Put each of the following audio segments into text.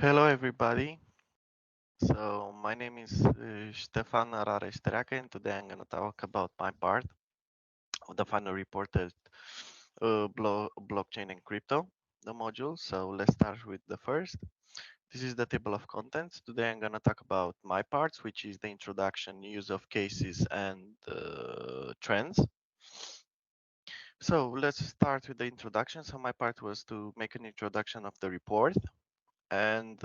Hello, everybody. So, my name is Stefan Rareștereacă, and today I'm going to talk about my part of the final report at blockchain and crypto, the module. So, let's start with the first. This is the table of contents. Today I'm going to talk about my parts, which is the introduction, use of cases, and trends. So, let's start with the introduction. So, my part was to make an introduction of the report. And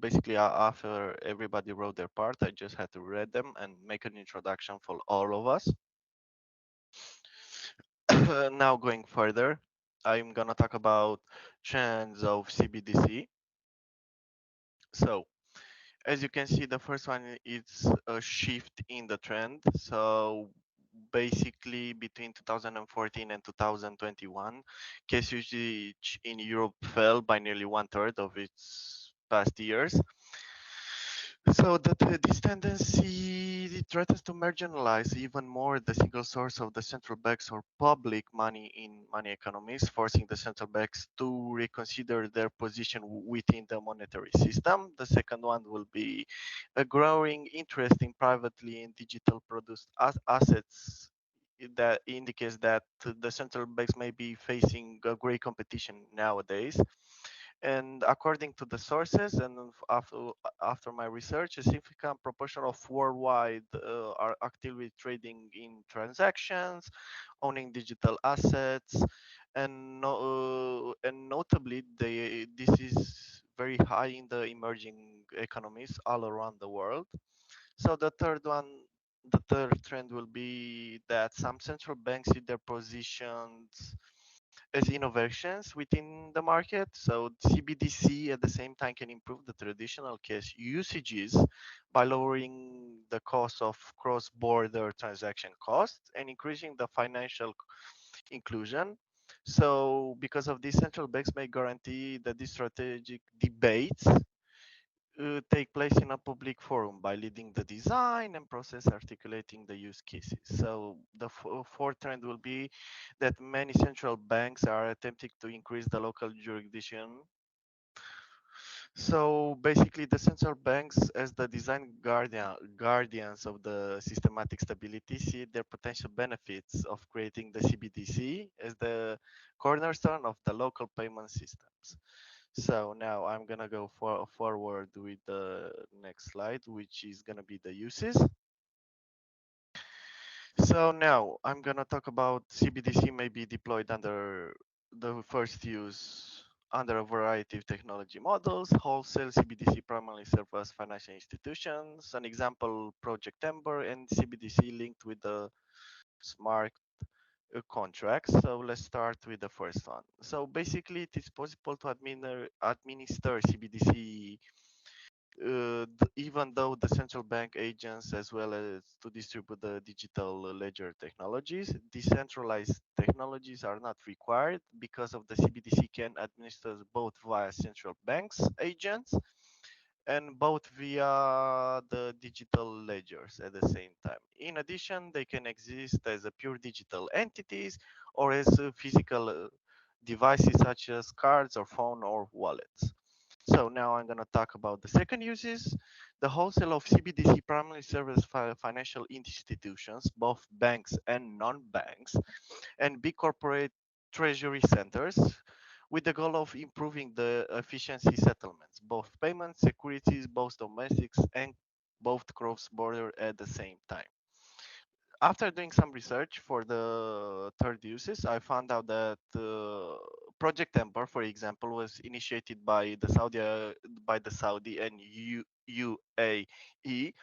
basically, after everybody wrote their part, I just had to read them and make an introduction for all of us. Now, going further, I'm gonna talk about trends of CBDC. So, as you can see, the first one is a shift in the trend. So, basically, between 2014 and 2021, cash usage in Europe fell by nearly one third of its past years. So this tendency threatens to marginalize even more the single source of the central banks or public money in money economies, forcing the central banks to reconsider their position within the monetary system. The second one will be a growing interest in privately and digital produced assets that indicates that the central banks may be facing a great competition nowadays. And according to the sources and after my research, a significant proportion of worldwide are actively trading in transactions, owning digital assets, and and notably, this is very high in the emerging economies all around the world. So the third trend will be that some central banks see their positions as innovations within the market. So CBDC at the same time can improve the traditional cash usages by lowering the cost of cross-border transaction costs and increasing the financial inclusion. So because of this, central banks may guarantee that these strategic debates take place in a public forum by leading the design and process articulating the use cases. So the fourth trend will be that many central banks are attempting to increase the local jurisdiction. So basically, the central banks, as the design guardians of the systematic stability, see their potential benefits of creating the CBDC as the cornerstone of the local payment systems. So now I'm gonna go forward with the next slide, which is gonna be the uses. So now I'm gonna talk about CBDC may be deployed under the first use under a variety of technology models. Wholesale CBDC primarily serve as financial institutions. An example, Project Ember and CBDC linked with the smart contracts. So let's start with the first one. So basically, it is possible to administer CBDC even though the central bank agents, as well as to distribute the digital ledger technologies. Decentralized technologies are not required because of the CBDC can administer both via central banks agents and both via the digital ledgers at the same time. In addition, they can exist as a pure digital entities or as physical devices such as cards or phone or wallets. So now I'm going to talk about the second uses. The wholesale of CBDC primarily serves financial institutions, both banks and non-banks, and big corporate treasury centers with the goal of improving the efficiency settlements, both payments, securities, both domestics and both cross-border at the same time. After doing some research for the third uses, I found out that Project Ember, for example, was initiated by the Saudi and UAE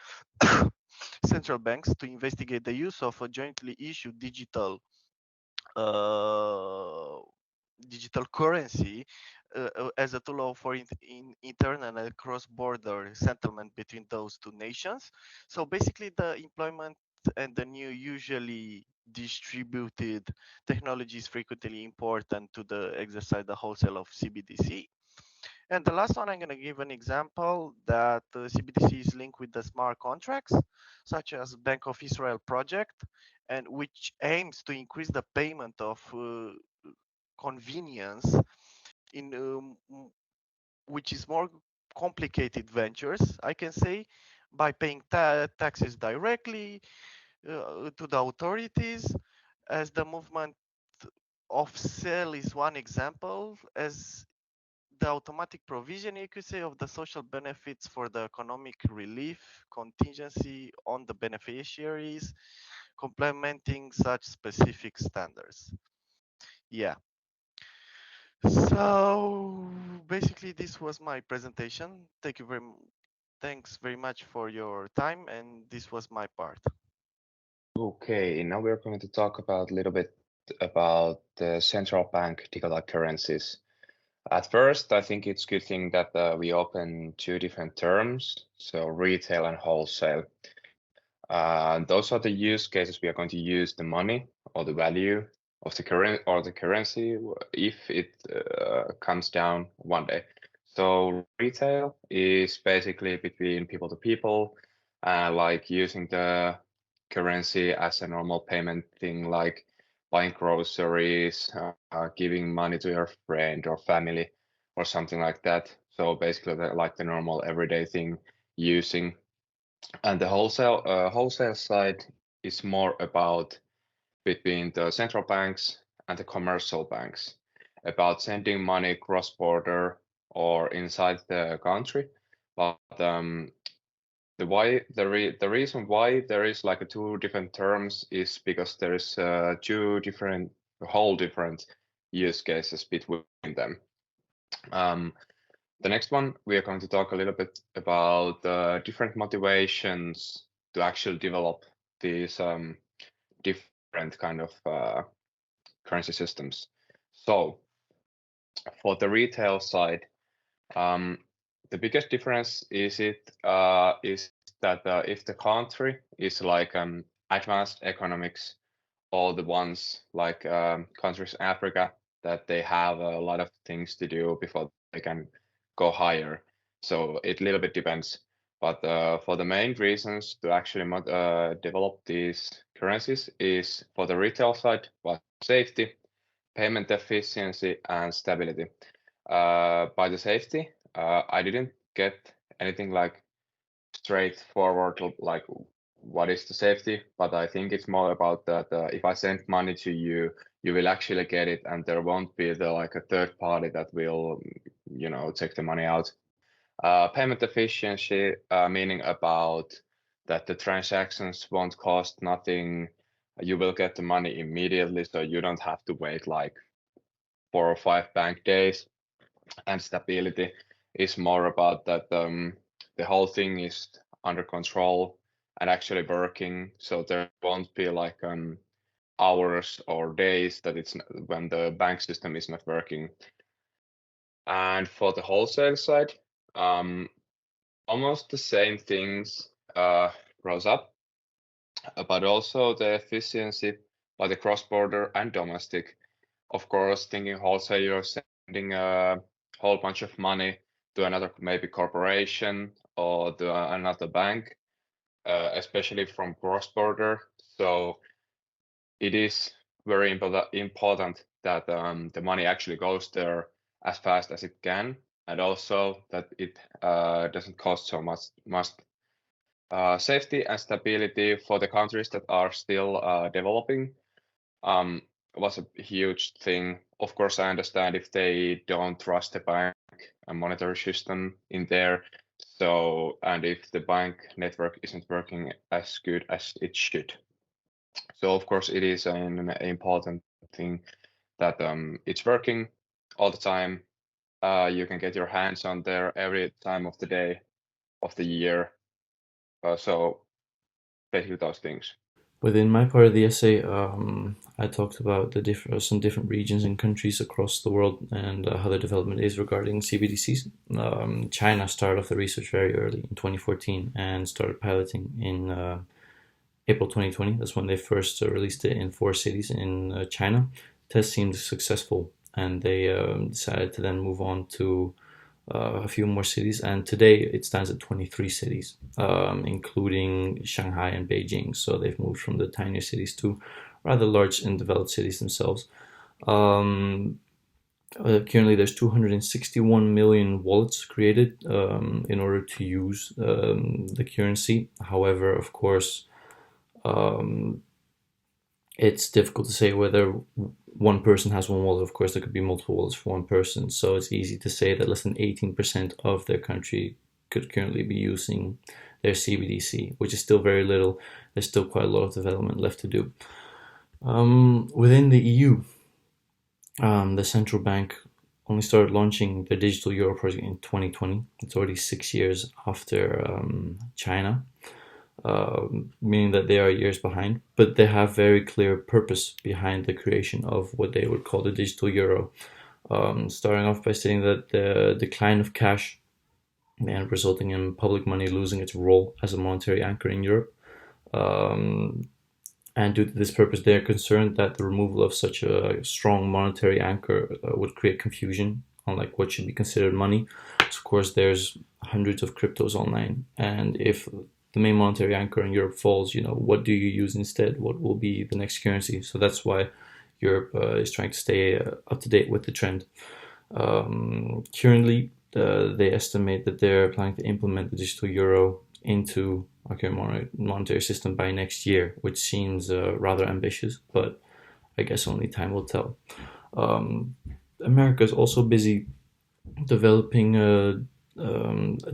central banks to investigate the use of a jointly issued uh, digital currency as a tool for internal and cross-border settlement between those two nations. So basically, the employment and the new usually distributed technology is frequently important to the exercise the wholesale of CBDC. And the last one, I'm going to give an example that CBDC is linked with the smart contracts, such as Bank of Israel project, and which aims to increase the payment of convenience in which is more complicated ventures, I can say, by paying taxes directly to the authorities, as the movement of sale is one example, as the automatic provision, you could say, of the social benefits for the economic relief contingency on the beneficiaries, complementing such specific standards. Yeah. So basically, this was my presentation. Thanks very much for your time, and this was my part. Okay, now we're going to talk about a little bit about the central bank digital currencies. At first, I think it's a good thing that we open two different terms, so retail and wholesale. Those are the use cases we are going to use the money or the value of the current or the currency if it comes down one day. So retail is basically between people to people, like using the currency as a normal payment thing, like buying groceries, giving money to your friend or family or something like that. So basically like the normal everyday thing using. And the wholesale side is more about between the central banks and the commercial banks, about sending money cross-border or inside the country. But the reason why there is like a two different terms is because there is whole different use cases between them. The next one, we are going to talk a little bit about different motivations to actually develop these different kind of currency systems. So for the retail side, the biggest difference is that if the country is like advanced economics, or the ones like countries in Africa, that they have a lot of things to do before they can go higher. So it a little bit depends. But for the main reasons to actually develop these currencies is for the retail side, was safety, payment efficiency, and stability. By the safety, I didn't get anything like straightforward, like what is the safety, but I think it's more about that if I send money to you, you will actually get it, and there won't be like a third party that will, take the money out. Payment efficiency, meaning about that the transactions won't cost nothing. You will get the money immediately, so you don't have to wait like 4 or 5 bank days. And stability is more about that the whole thing is under control and actually working, so there won't be like hours or days that when the bank system is not working. And for the wholesale side, almost the same things rose up, but also the efficiency by the cross-border and domestic. Of course, thinking wholesale, you're sending a whole bunch of money to another maybe corporation or to another bank, especially from cross-border. So it is very important that the money actually goes there as fast as it can, and also that it doesn't cost so much. Safety and stability for the countries that are still developing was a huge thing. Of course, I understand if they don't trust the bank and monetary system in there. So, and if the bank network isn't working as good as it should. So, of course, it is an important thing that it's working all the time. You can get your hands on there every time of the day, of the year. So, basically those things. Within my part of the essay, I talked about some different regions and countries across the world and how the development is regarding CBDCs. China started off the research very early in 2014 and started piloting in April 2020. That's when they first released it in 4 cities in China. Test seemed successful, and they decided to then move on to a few more cities, and today it stands at 23 cities, including Shanghai and Beijing. So they've moved from the tinier cities to rather large and developed cities themselves. Um, Currently, there's 261 million wallets created in order to use the currency. However, of course, it's difficult to say whether one person has one wallet. Of course, there could be multiple wallets for one person. So it's easy to say that less than 18% of their country could currently be using their CBDC, which is still very little. There's still quite a lot of development left to do. Within the EU, the central bank only started launching the digital euro project in 2020. It's already 6 years after China, meaning that they are years behind, but they have very clear purpose behind the creation of what they would call the digital euro. Starting off by stating that the decline of cash and resulting in public money losing its role as a monetary anchor in Europe. And due to this purpose, they are concerned that the removal of such a strong monetary anchor would create confusion on like what should be considered money. So of course, there's hundreds of cryptos online, and if the main monetary anchor in Europe falls, what do you use instead? What will be the next currency? So that's why Europe is trying to stay up to date with the trend. Currently, they estimate that they're planning to implement the digital euro into our current monetary system by next year, which seems rather ambitious, but I guess only time will tell. America is also busy developing a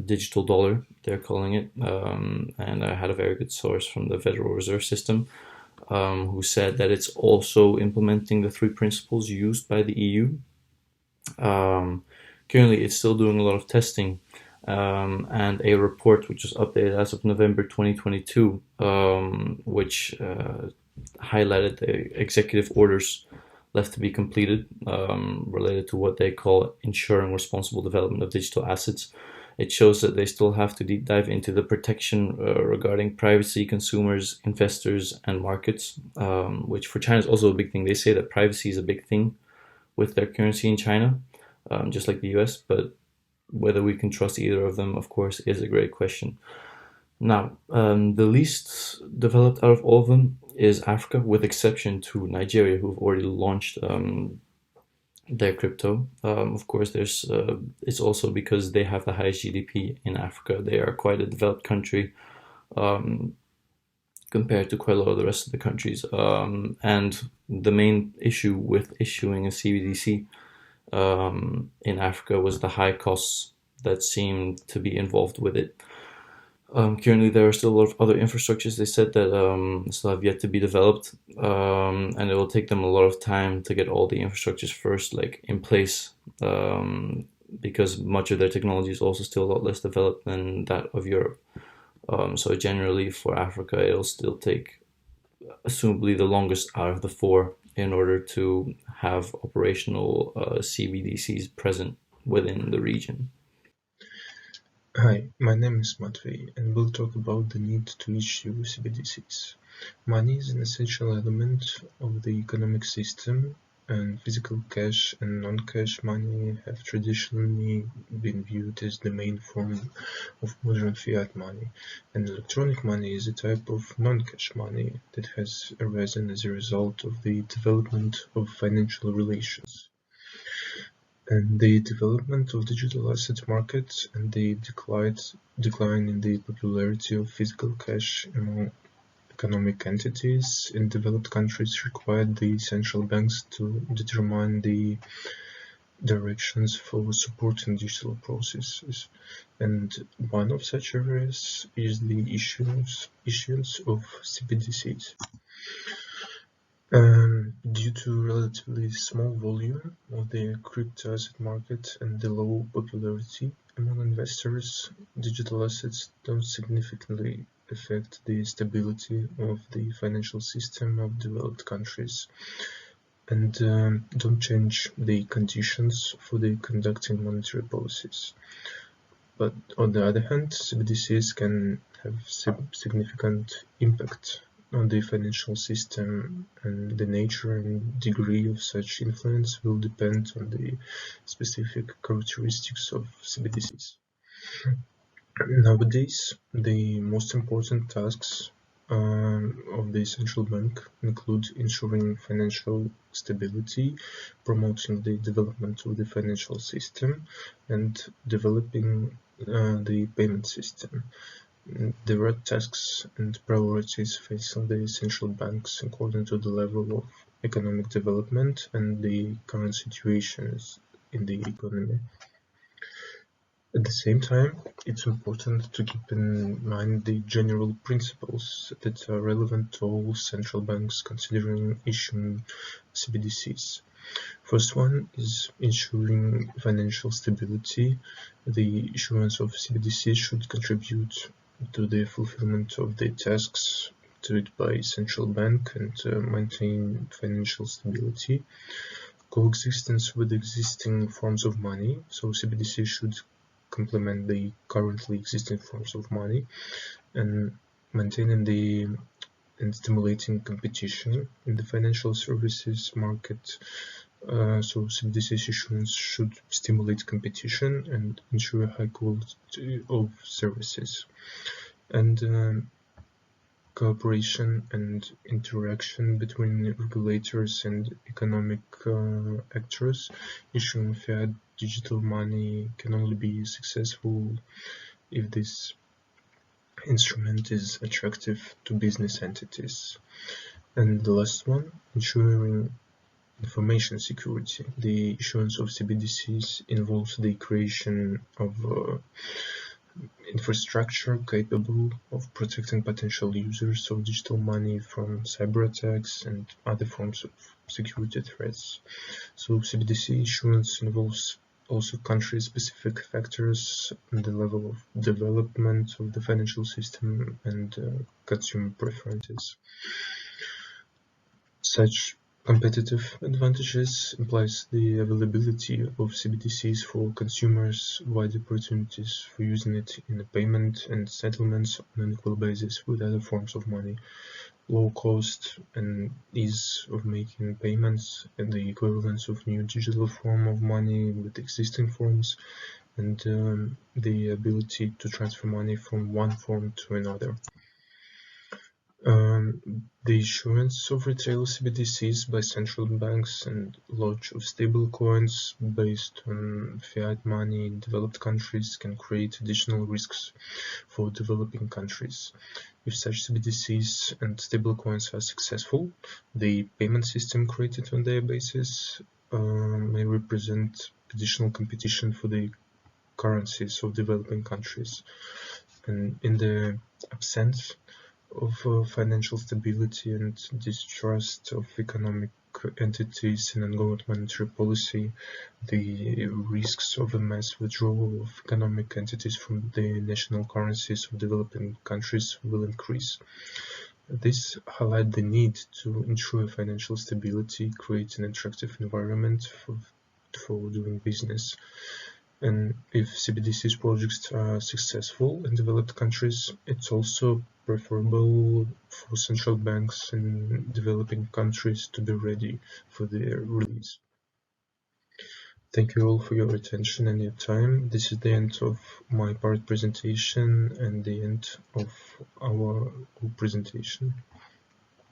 digital dollar, they're calling it, and I had a very good source from the Federal Reserve System who said that it's also implementing the 3 principles used by the EU. Currently, it's still doing a lot of testing, and a report which was updated as of November 2022, which highlighted the executive orders left to be completed related to what they call ensuring responsible development of digital assets. It shows that they still have to deep dive into the protection regarding privacy, consumers, investors, and markets, which for China is also a big thing. They say that privacy is a big thing with their currency in China, just like the US, but whether we can trust either of them, of course, is a great question. Now, the least developed out of all of them is Africa, with exception to Nigeria, who've already launched their crypto. Of course, it's also because they have the highest GDP in Africa. They are quite a developed country compared to quite a lot of the rest of the countries. And the main issue with issuing a CBDC in Africa was the high costs that seemed to be involved with it. Currently, there are still a lot of other infrastructures, they said, that still have yet to be developed, and it will take them a lot of time to get all the infrastructures first in place, because much of their technology is also still a lot less developed than that of Europe. So generally, for Africa, it'll still take, assumably, the longest out of the 4 in order to have operational CBDCs present within the region. Hi, my name is Matvey, and we'll talk about the need to issue CBDCs. Money is an essential element of the economic system, and physical cash and non-cash money have traditionally been viewed as the main form of modern fiat money, and electronic money is a type of non-cash money that has arisen as a result of the development of financial relations. And the development of digital asset markets and the decline in the popularity of physical cash among economic entities in developed countries required the central banks to determine the directions for supporting digital processes. And one of such areas is the issuance of CBDCs. Due to relatively small volume of the crypto asset market and the low popularity among investors, digital assets don't significantly affect the stability of the financial system of developed countries and don't change the conditions for the conducting monetary policies. But on the other hand, CBDCs can have significant impact on the financial system, and the nature and degree of such influence will depend on the specific characteristics of CBDCs. Nowadays, the most important tasks of the central bank include ensuring financial stability, promoting the development of the financial system, and developing the payment system. There are tasks and priorities facing the central banks according to the level of economic development and the current situations in the economy. At the same time, it's important to keep in mind the general principles that are relevant to all central banks considering issuing CBDCs. First one is ensuring financial stability. The issuance of CBDCs should contribute to the fulfillment of the tasks to it by central bank and maintain financial stability. Coexistence with existing forms of money, so CBDC should complement the currently existing forms of money, and maintaining and stimulating competition in the financial services market. So CBDC issuance should stimulate competition and ensure high quality of services. And cooperation and interaction between regulators and economic actors. Issuing fiat digital money can only be successful if this instrument is attractive to business entities. And the last one, ensuring information security. The issuance of CBDCs involves the creation of infrastructure capable of protecting potential users of digital money from cyber attacks and other forms of security threats. So CBDC issuance involves also country-specific factors and the level of development of the financial system and consumer preferences. Such competitive advantages implies the availability of CBDCs for consumers, wide opportunities for using it in the payment and settlements on an equal basis with other forms of money, low cost and ease of making payments, and the equivalence of new digital form of money with existing forms, and the ability to transfer money from one form to another. The issuance of retail CBDCs by central banks and launch of stable coins based on fiat money in developed countries can create additional risks for developing countries. If such CBDCs and stable coins are successful, the payment system created on their basis may represent additional competition for the currencies of developing countries. And in the absence of financial stability and distrust of economic entities and ongoing monetary policy, the risks of a mass withdrawal of economic entities from the national currencies of developing countries will increase. This highlights the need to ensure financial stability, create an attractive environment for doing business. And if CBDCs projects are successful in developed countries, it's also preferable for central banks in developing countries to be ready for their release. Thank you all for your attention and your time. This is the end of my part presentation and the end of our presentation.